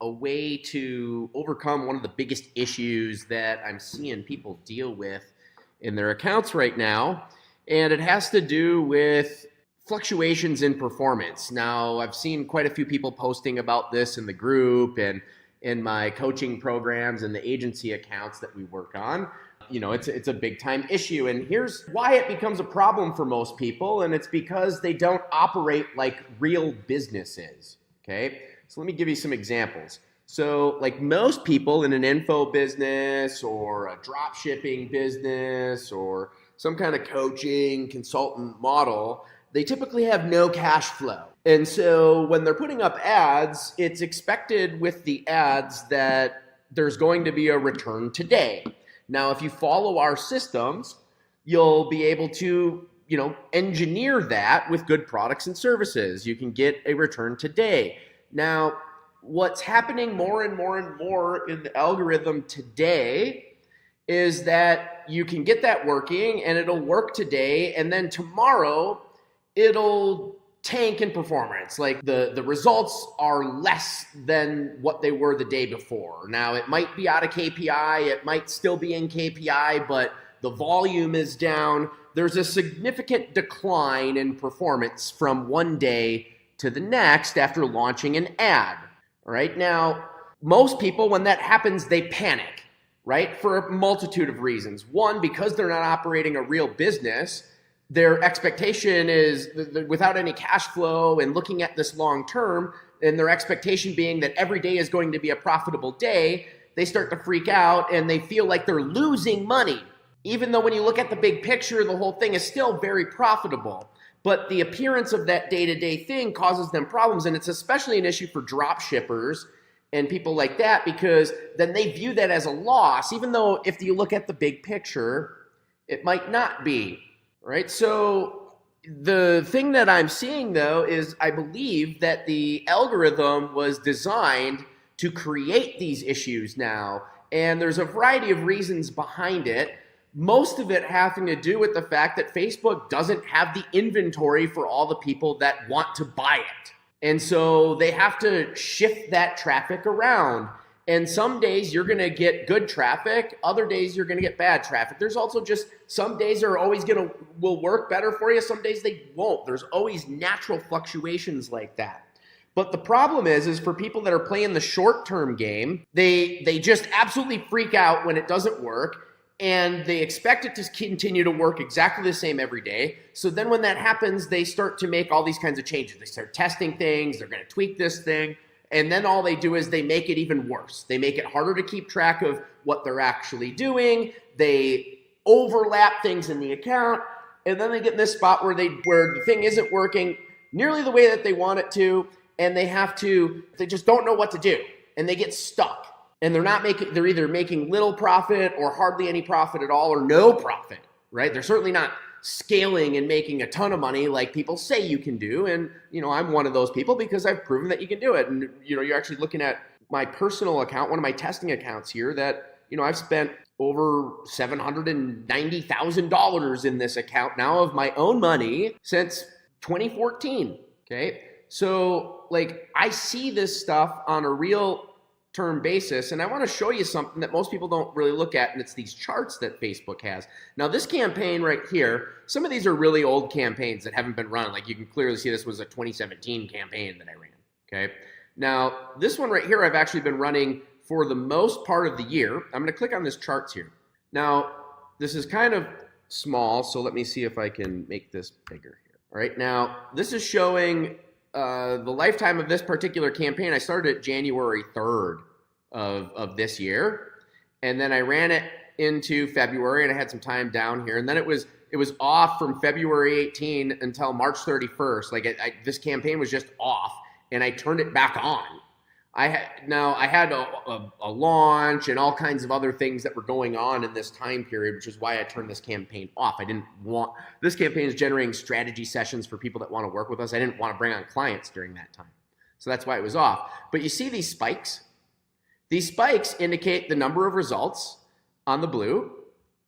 a way to overcome one of the biggest issues that I'm seeing people deal with in their accounts right now. And it has to do with fluctuations in performance. Now, I've seen quite a few people posting about this in the group and in my coaching programs and the agency accounts that we work on. It's a big time issue. And here's why it becomes a problem for most people. And it's because they don't operate like real businesses. Okay. So let me give you some examples. So like most people in an info business or a drop shipping business or some kind of coaching consultant model, they typically have no cash flow. And so when they're putting up ads, it's expected with the ads that there's going to be a return today. Now, if you follow our systems, you'll be able to, engineer that with good products and services. You can get a return today. Now, what's happening more and more and more in the algorithm today is that you can get that working and it'll work today, and then tomorrow it'll tank in performance. Like the results are less than what they were the day before. Now, it might be out of KPI, it might still be in KPI, but the volume is down. There's a significant decline in performance from one day to the next after launching an ad. All right. Now, most people, when that happens, they panic, right? For a multitude of reasons. One, because they're not operating a real business, their expectation is without any cash flow and looking at this long term, and their expectation being that every day is going to be a profitable day, they start to freak out and they feel like they're losing money. Even though when you look at the big picture, the whole thing is still very profitable. But the appearance of that day-to-day thing causes them problems, and it's especially an issue for drop shippers and people like that, because then they view that as a loss, even though if you look at the big picture, it might not be, right? So the thing that I'm seeing, though, is I believe that the algorithm was designed to create these issues now, and there's a variety of reasons behind it. Most of it having to do with the fact that Facebook doesn't have the inventory for all the people that want to buy it. And so they have to shift that traffic around. And some days you're going to get good traffic, other days you're going to get bad traffic. There's also just some days are always will work better for you, some days they won't. There's always natural fluctuations like that. But the problem is for people that are playing the short-term game, they just absolutely freak out when it doesn't work. And they expect it to continue to work exactly the same every day. So then when that happens, they start to make all these kinds of changes. They start testing things. They're going to tweak this thing. And then all they do is they make it even worse. They make it harder to keep track of what they're actually doing. They overlap things in the account. And then they get in this spot where the thing isn't working nearly the way that they want it to. And they just don't know what to do. And they get stuck. And they're either making little profit or hardly any profit at all or no profit, right? They're certainly not scaling and making a ton of money like people say you can do. And, I'm one of those people because I've proven that you can do it. And, you're actually looking at my personal account, one of my testing accounts here that, I've spent over $790,000 in this account now of my own money since 2014. Okay. So I see this stuff on a real term basis, and I want to show you something that most people don't really look at, and it's these charts that Facebook has. Now, this campaign right here, some of these are really old campaigns that haven't been run. Like you can clearly see this was a 2017 campaign that I ran, okay? Now, this one right here I've actually been running for the most part of the year. I'm going to click on this charts here. Now, this is kind of small, so let me see if I can make this bigger here. All right, now, this is showing the lifetime of this particular campaign. I started January 3rd of this year, and then I ran it into February, and I had some time down here, and then it was off from February 18 until March 31st. This campaign was just off, and I turned it back on. I had a launch and all kinds of other things that were going on in this time period, which is why I turned this campaign off. This campaign is generating strategy sessions for people that want to work with us. I didn't want to bring on clients during that time. So that's why it was off. But you see these spikes? These spikes indicate the number of results on the blue.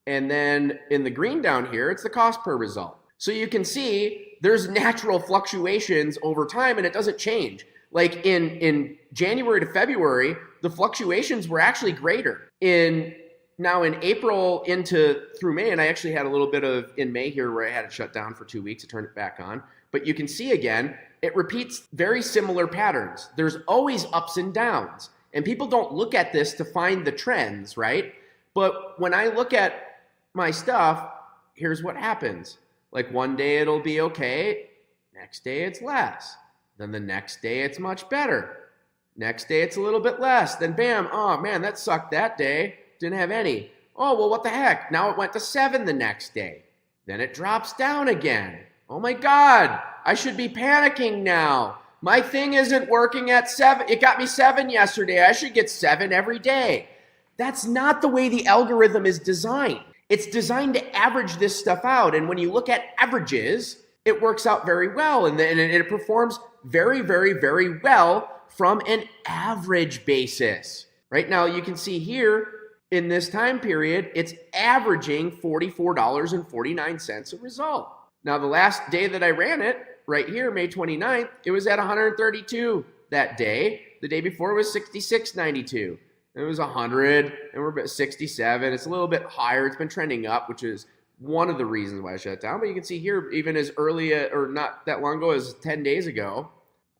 And then in the green down here, it's the cost per result. So you can see there's natural fluctuations over time and it doesn't change. Like in January to February, the fluctuations were actually greater. Now in April through May, and I actually had a little bit of in May here where I had it shut down for 2 weeks to turn it back on. But you can see again, it repeats very similar patterns. There's always ups and downs. And people don't look at this to find the trends, right? But when I look at my stuff, here's what happens. Like one day it'll be okay, next day it's less. Then the next day it's much better. Next day it's a little bit less. Then bam, oh man, that sucked that day. Didn't have any. Oh, well, what the heck? Now it went to 7 the next day. Then it drops down again. Oh my God, I should be panicking now. My thing isn't working at 7. It got me 7 yesterday. I should get 7 every day. That's not the way the algorithm is designed. It's designed to average this stuff out. And when you look at averages, it works out very well. And it performs very, very, very well from an average basis. Right now, you can see here in this time period, it's averaging $44.49 a result. Now, the last day that I ran it, right here, May 29th, it was at 132 that day. The day before was 66.92. It was 100, and we're at 67. It's a little bit higher. It's been trending up, which is one of the reasons why I shut it down. But you can see here, even as early or not that long ago as 10 days ago,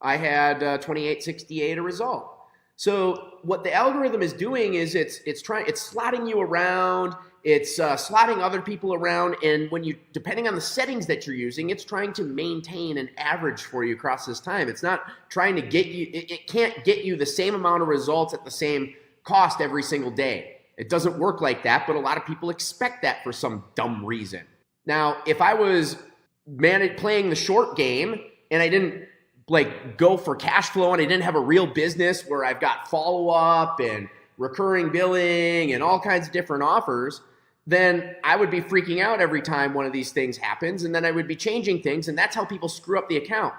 I had 28.68 a result. So what the algorithm is doing is it's slotting you around. It's slotting other people around, and depending on the settings that you're using, it's trying to maintain an average for you across this time. It's not trying to get you, it can't get you the same amount of results at the same cost every single day. It doesn't work like that, but a lot of people expect that for some dumb reason. Now, if I was playing the short game and I didn't go for cash flow and I didn't have a real business where I've got follow-up and recurring billing and all kinds of different offers, then I would be freaking out every time one of these things happens, and then I would be changing things, and that's how people screw up the account.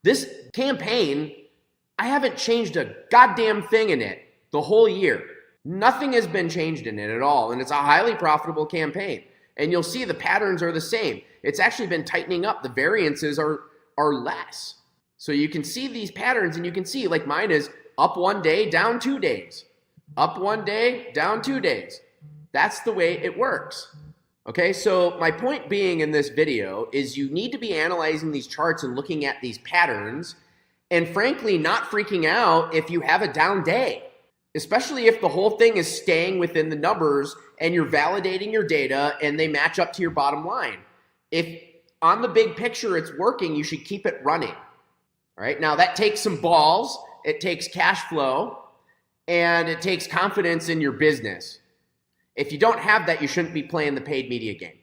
This campaign, I haven't changed a goddamn thing in it the whole year. Nothing has been changed in it at all, and it's a highly profitable campaign. And you'll see the patterns are the same. It's actually been tightening up. The variances are less. So you can see these patterns, and you can see, like mine is up 1 day, down 2 days. Up 1 day, down 2 days. That's the way it works. Okay, so my point being in this video is you need to be analyzing these charts and looking at these patterns, and frankly, not freaking out if you have a down day, especially if the whole thing is staying within the numbers and you're validating your data and they match up to your bottom line. If on the big picture it's working, you should keep it running. All right, now that takes some balls, it takes cash flow, and it takes confidence in your business. If you don't have that, you shouldn't be playing the paid media game.